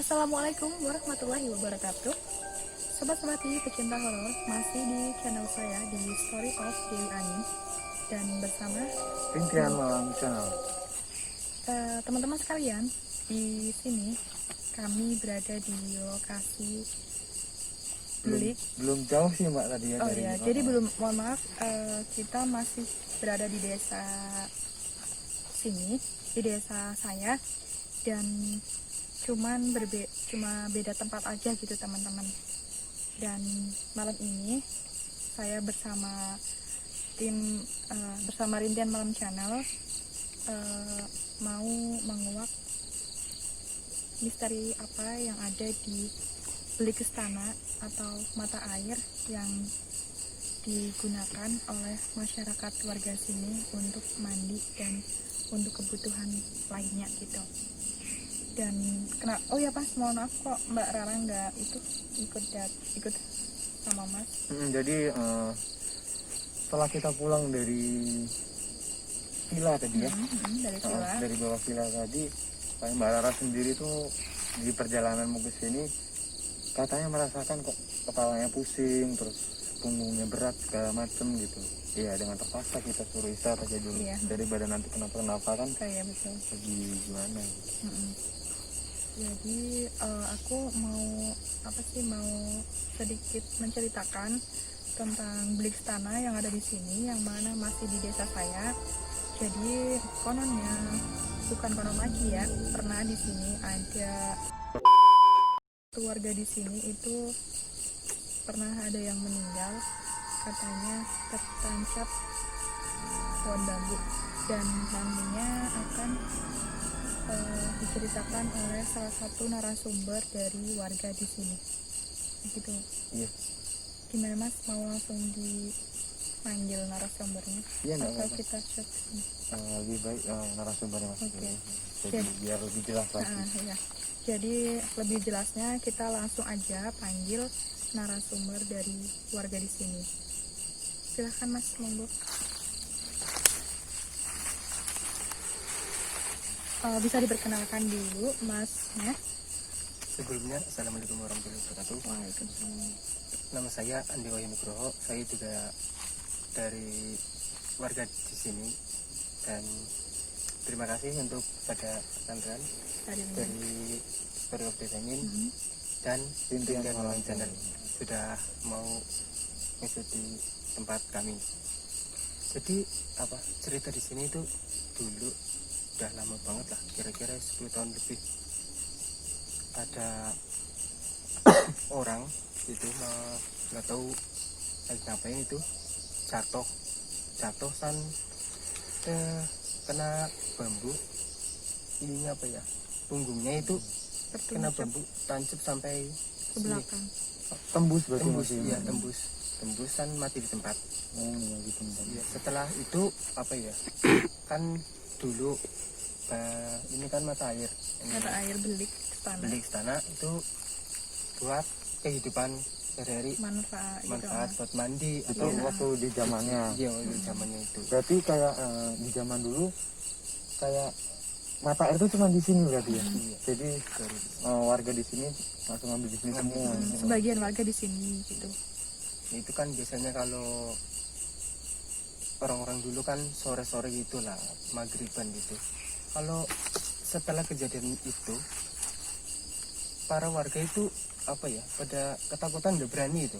Assalamualaikum warahmatullahi wabarakatuh. Sobat-sobat pecinta horor, masih di channel saya di Story of Dewi Anin dan bersama Rintian Malam Channel. Teman-teman sekalian, di sini kami berada di lokasi Belum jauh sih Mbak tadi ya Oh dari ya, jadi belum, mohon maaf, kita masih berada di desa sini, di desa saya, dan cuma beda tempat aja gitu teman-teman. Dan malam ini saya bersama tim bersama Rintian Malam Channel mau menguak misteri apa yang ada di Belik Istana atau mata air yang digunakan oleh masyarakat warga sini untuk mandi dan untuk kebutuhan lainnya gitu. Dan oh ya Mas, mohon maaf kok Mbak Rara nggak ikut sama Mas. Jadi setelah kita pulang dari villa tadi ya, dari bawah villa tadi, kayak Mbak Rara sendiri tuh di perjalanan mau ke sini katanya merasakan kok kepalanya pusing, terus punggungnya berat segala macem gitu. Iya, dengan terpaksa kita suruh istirahat aja dulu, daripada nanti kenapa kan kayak betul lagi gimana gitu. Jadi aku mau sedikit menceritakan tentang Belik Istana yang ada di sini, yang mana masih di desa saya. Jadi kononnya, bukan konon lagi ya, pernah di sini ada keluarga di sini itu pernah ada yang meninggal, katanya tertancap pohon bambu, dan nantinya akan diceritakan oleh salah satu narasumber dari warga di sini. Gitu. Iya. Gimana Mas, mau langsung dipanggil narasumbernya? Iya, atau kita chat? Lebih baik narasumbernya Mas. Oke. Jadi biar lebih jelas lagi. Ya. Jadi lebih jelasnya kita langsung aja panggil narasumber dari warga di sini. Silahkan Mas, monggo. Bisa diperkenalkan dulu Masnya. Sebelumnya, Assalamualaikum warahmatullahi wabarakatuh. Waalaikumsalam. Nama saya Andi Wahyu Nugroho. Saya juga dari warga di sini, dan terima kasih untuk pada pesantren dari Story of Dewi Anin dan Rintian Malam Channel sudah mau mengikuti tempat kami. Jadi cerita di sini itu dulu udah lama banget lah, kira-kira 10 tahun lebih. Ada orang itu nggak tahu lagi ngapain, itu jatuh kena bambu, ininya punggungnya itu kena bambu, tancap sampai ke belakang. Tembus iya, tembusan, mati di tempat. Di tempat. Ya, setelah itu kan dulu ini kan mata air Belik Istana itu buat kehidupan sehari-hari, manfaat buat mandi atau waktu di zamannya. Iya, di zamannya itu. Berarti kayak di zaman dulu kayak mata air itu cuma di sini berarti ya. Jadi warga di sini langsung ambil di sini semua. Sebagian warga di sini gitu. Itu kan biasanya kalau orang-orang dulu kan sore-sore gitulah, maghriban gitu. Kalau setelah kejadian itu, para warga itu pada ketakutan, udah berani itu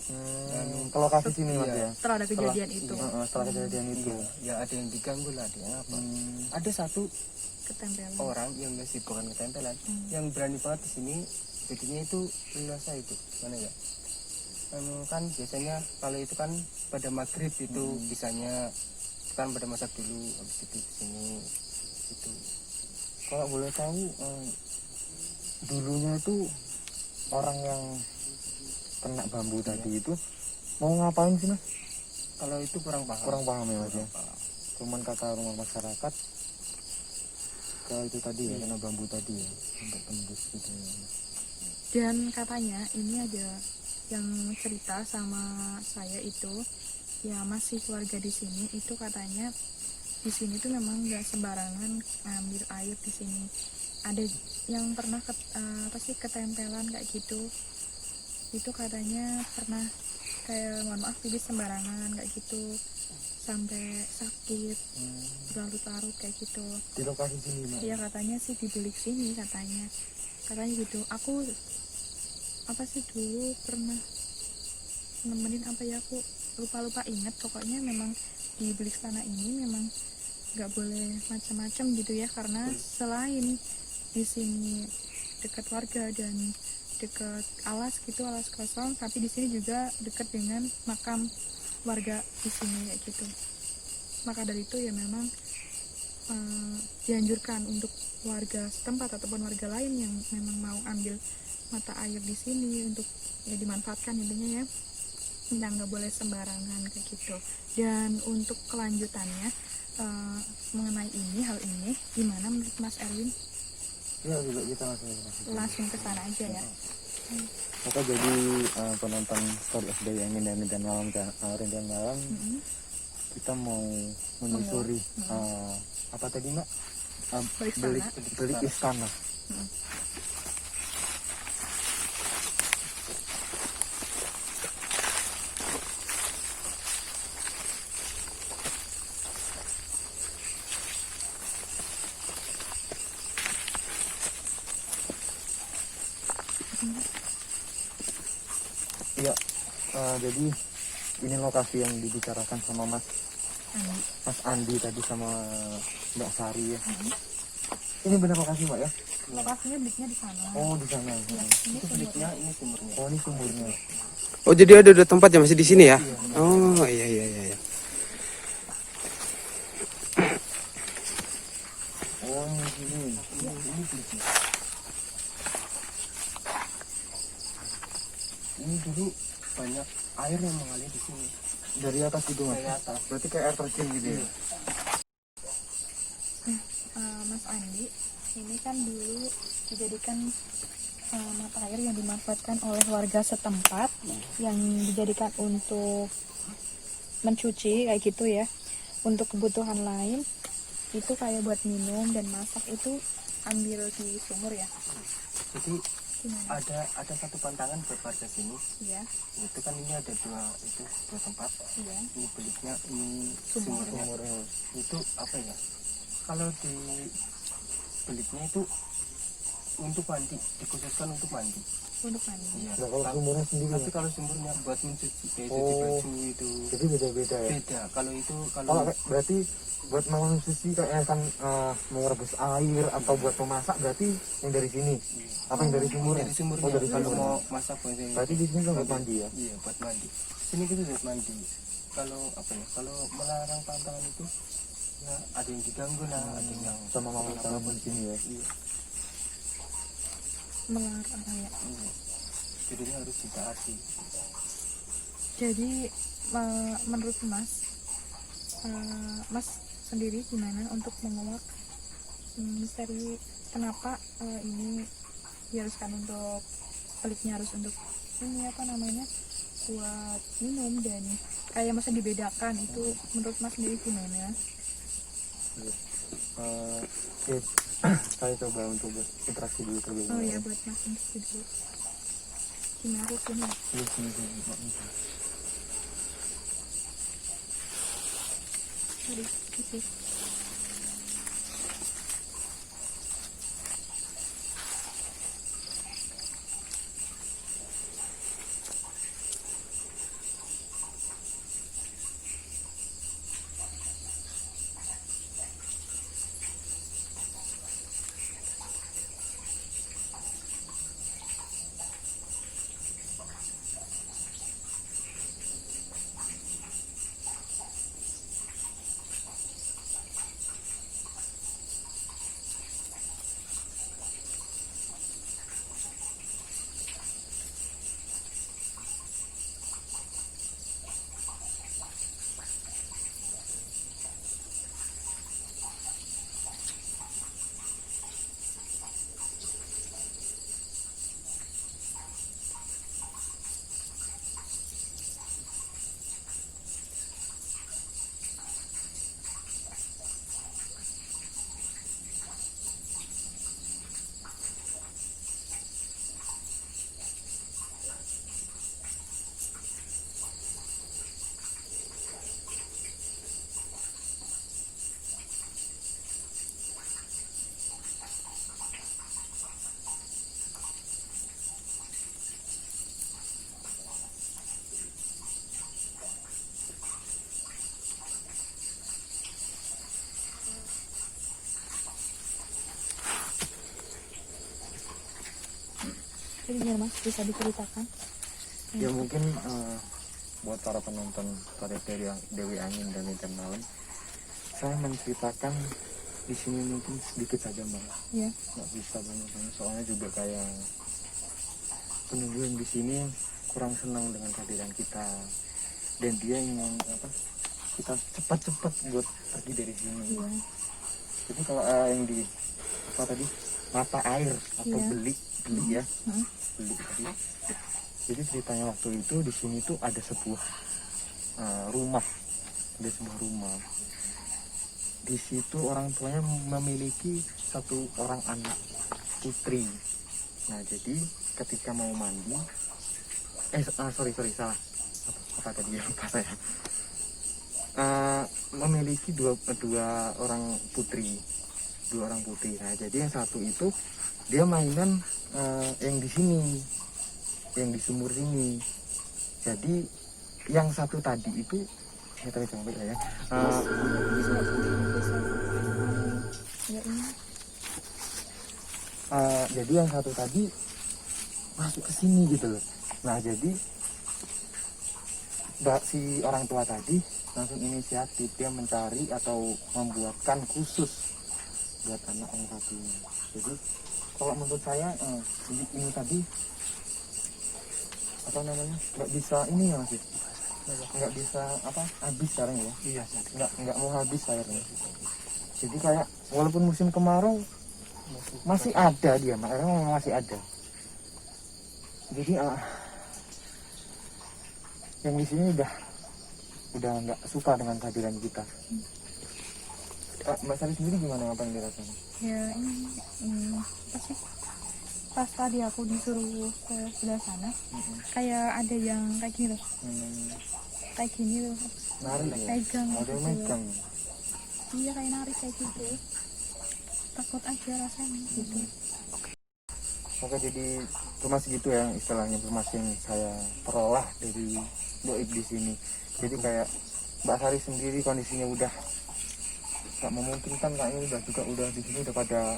ke lokasi sini Mas ya. Setelah ada kejadian itu. Setelah kejadian itu. Ya ada yang diganggu lah, ada yang Ada satu Ketempelan. orang yang bukan ketempelan, yang berani banget di sini. Jadinya itu luasa itu mana ya? Kan biasanya kalau itu kan pada maghrib itu bisanya kan pada masak dulu, habis itu di sini itu. Kalau boleh tahu dulunya itu orang yang kena bambu tadi itu mau ngapain sih Mas? Kalau itu kurang paham. Kurang paham ya Mas ya. Cuman kata rumah masyarakat ke itu tadi ya, kena bambu tadi ya, sampai tembus gitu ya. Dan katanya ini ada yang cerita sama saya itu, ya masih keluarga di sini, itu katanya di sini tuh memang nggak sembarangan ngambil air di sini. Ada yang pernah ketempelan kayak gitu, itu katanya pernah kayak mohon maaf pipis sembarangan kayak gitu sampai sakit berlarut-larut kayak gitu. Di lokasi sini Mak? Iya katanya sih di bilik sini katanya gitu. Aku dulu pernah nemenin aku lupa ingat, pokoknya memang di bilik tanah ini memang nggak boleh macam-macam gitu ya, karena selain di sini dekat warga dan dekat alas kosong, tapi di sini juga dekat dengan makam warga di sini kayak gitu. Maka dari itu ya memang dianjurkan untuk warga setempat ataupun warga lain yang memang mau ambil mata air di sini untuk ya dimanfaatkan intinya ya, nggak boleh sembarangan kayak gitu. Dan untuk kelanjutannya mengenai hal ini gimana menurut Mas Erwin? Ya dulu kita langsung ke sana aja ya. Maka jadi penonton Story SD yang Rintihan Malam, kita mau menyusuri apa tadi Mak? Belik istana. Iya, jadi ini lokasi yang dibicarakan sama Mas Andi tadi sama Mbak Sari ya. Ini benar lokasi Mbak ya? Lokasinya biliknya di sana. Oh di sana. Ya, Itu biliknya, ini sumurnya. Oh ini sumurnya. Oh jadi ada tempat yang masih di sini ya? Oh iya. Oh ini sini. Ini biliknya. Ini dulu banyak air yang mengalir di sini. Dari atas itu Mas? Dari atas. Berarti kayak air terjun gitu ya? Mas Andi, ini kan dulu dijadikan mata air yang dimanfaatkan oleh warga setempat, yang dijadikan untuk mencuci kayak gitu ya. Untuk kebutuhan lain itu kayak buat minum dan masak itu ambil di sumur ya. Jadi Gimana? ada satu pantangan buat warga sini. Iya. Itu kan ini ada dua tempat. Iya. Ini biliknya, ini Sumurnya. sumurnya. Itu apa ya? Kalau di biliknya itu untuk mandi, dikhususkan untuk mandi. Untuk mandi. Iya. Nah kalau sumurnya sendiri Tapi ya? kalau sumurnya buat mencuci, kayak Oh. cuci baju itu Jadi beda-beda ya? beda. Kalau itu Kalau berarti buat mau sushi kayak kan mau rebus air atau buat memasak berarti yang dari sini? Apa yang dari sumurnya? dari sumurnya. Oh dari Kalau sumurnya. mau masak Berarti di sini kan buat mandi ya? Iya, buat mandi. Sini kita buat mandi. Kalau apa ya? Kalau melarang pantangan itu ya ada yang diganggu lah, ada yang Sama mama tangan di sini ya? Iya. Melarang ya. Iya. Jadi ini harus ditaati. Jadi menurut Mas sendiri gimana untuk menguak misteri kenapa ini diharuskan untuk peliknya harus untuk ini apa namanya buat minum dan kayak masa dibedakan itu menurut Mas sendiri gimana? Saya coba untuk berinteraksi dulu terlebih Oh ya buat Mas sendiri dulu. Gimana aku sini? Tadi gitu. Jadi gimana Mas, bisa diceritakan? Ya mungkin buat para penonton pada Dewi Angin dan Intan Malam, saya menceritakan di sini mungkin sedikit saja Mbak. Iya. Nggak bisa banyak-banyak, soalnya juga kayak penunggu yang di sini kurang senang dengan kehadiran kita, dan dia ingin kita cepat-cepat buat pergi dari sini. Iya. Jadi kalau yang di apa tadi, mata air atau Iya. beli ya, beli tadi. Jadi ceritanya waktu itu di sini tuh ada sebuah rumah, Di situ orang tuanya memiliki satu orang anak putri. Nah jadi ketika mau mandi, sorry salah. Apa tadi ya, lupa saya. Memiliki dua orang putri. Nah jadi yang satu itu dia mainan yang di sini, yang di sumur sini. Jadi yang satu tadi itu tadi coba ya. Jadi yang satu tadi masuk ke sini gitu loh. Nah jadi si orang tua tadi langsung inisiatif, dia mencari atau membuatkan khusus buat anak yang satu ini. Jadi kalau menurut saya ini tadi apa namanya, nggak bisa ini ya Mas, nggak bisa habis sekarang ya. Iya, nggak mau habis airnya. Jadi kayak walaupun musim kemarau masih ada dia, airnya masih ada. Jadi yang di sini udah nggak suka dengan kehadiran kita. Mbak Sari sendiri gimana, apa yang dirasakan? Ya ini apa sih, pas tadi aku disuruh ke sebelah sana, kayak ada yang kayak gini loh, kayak gini loh, Narik ya? pegang Ada yang gitu. megang. Iya kayak narik kayak gitu, takut aja rasanya gitu. Oke, jadi cuma segitu ya istilahnya informasi yang saya peroleh dari Boib di sini. Jadi kayak Mbak Sari sendiri kondisinya udah nggak memungkinkan, kayaknya udah di sini udah pada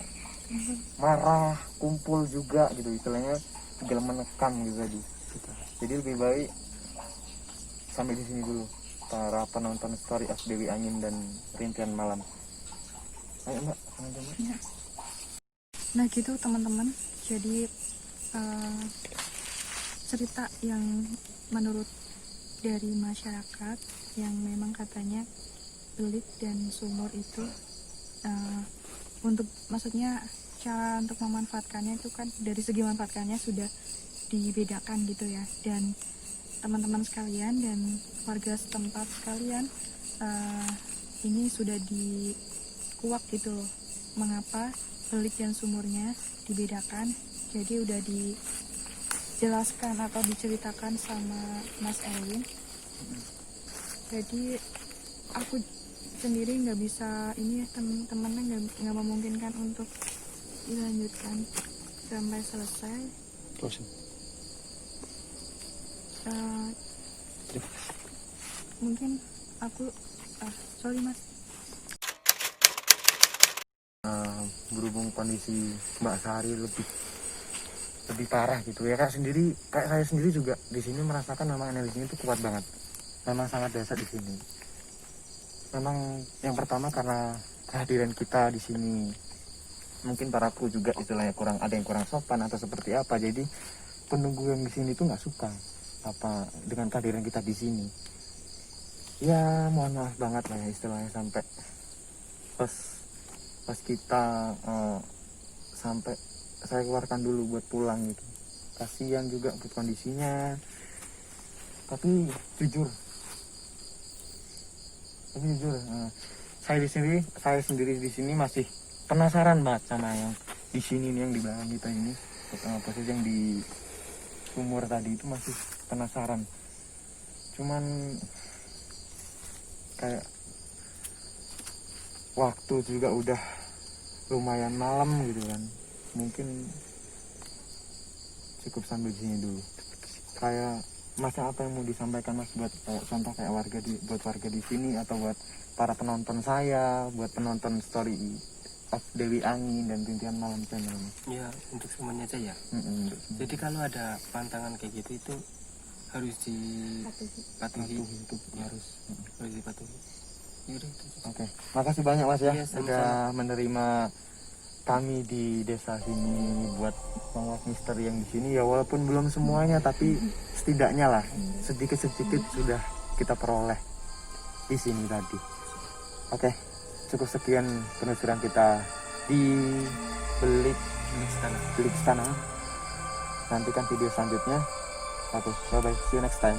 marah, kumpul juga gitu, istilahnya tinggal menekan gitu tadi. Jadi lebih baik sampai di sini dulu para penonton Story of Dewi Angin dan Rintian Malam. Ayo Mbak, lanjut Mbak. Ya. Nah gitu teman-teman, jadi cerita yang menurut dari masyarakat yang memang katanya belit dan sumur itu untuk maksudnya cara untuk memanfaatkannya itu kan dari segi manfaatkannya sudah dibedakan gitu ya, dan teman-teman sekalian dan warga setempat sekalian ini sudah dikuak gitu loh, mengapa belit dan sumurnya dibedakan. Jadi udah dijelaskan atau diceritakan sama Mas Erwin. Jadi aku sendiri nggak bisa ini, teman-temannya nggak memungkinkan untuk dilanjutkan sampai selesai. Terus. Mungkin aku sorry Mas. Berhubung kondisi Mbak Sari lebih parah gitu ya, kayak saya sendiri juga di sini merasakan memang energinya itu kuat banget, memang sangat dahsyat di sini. Memang yang pertama karena kehadiran kita di sini, mungkin para kru juga istilahnya ada yang kurang sopan atau seperti apa, jadi penunggu yang di sini tuh nggak suka dengan kehadiran kita di sini. Ya mohon maaf banget lah ya istilahnya, sampai pas kita sampai saya keluarkan dulu buat pulang gitu. Kasihan juga buat kondisinya. Tapi jujur saya sendiri di sini masih penasaran banget sama yang di sini nih, yang di belakang kita ini, posisi yang di sumur tadi itu masih penasaran. Cuman kayak waktu juga udah lumayan malam gitu kan, mungkin cukup sampai di sini dulu. Kayak Masnya apa yang mau disampaikan Mas buat contoh kayak buat warga di sini, atau buat para penonton saya, buat penonton story of Dewi Angin dan Rintihan Malam channel. Ya, untuk semuanya aja ya. Untuk Jadi kalau ada pantangan kayak gitu itu harus dipatuhi. itu Ya, harus. harus dipatuhi. Yaudah, itu. Oke, makasih banyak Mas ya, Iya, sama-sama. udah menerima kami di desa sini buat menguak misteri yang di sini ya, walaupun belum semuanya tapi setidaknya lah sedikit-sedikit sudah kita peroleh di sini tadi. Oke, cukup sekian penelusuran kita di Belik Istana. Nantikan video selanjutnya. Oke, bye bye, see you next time.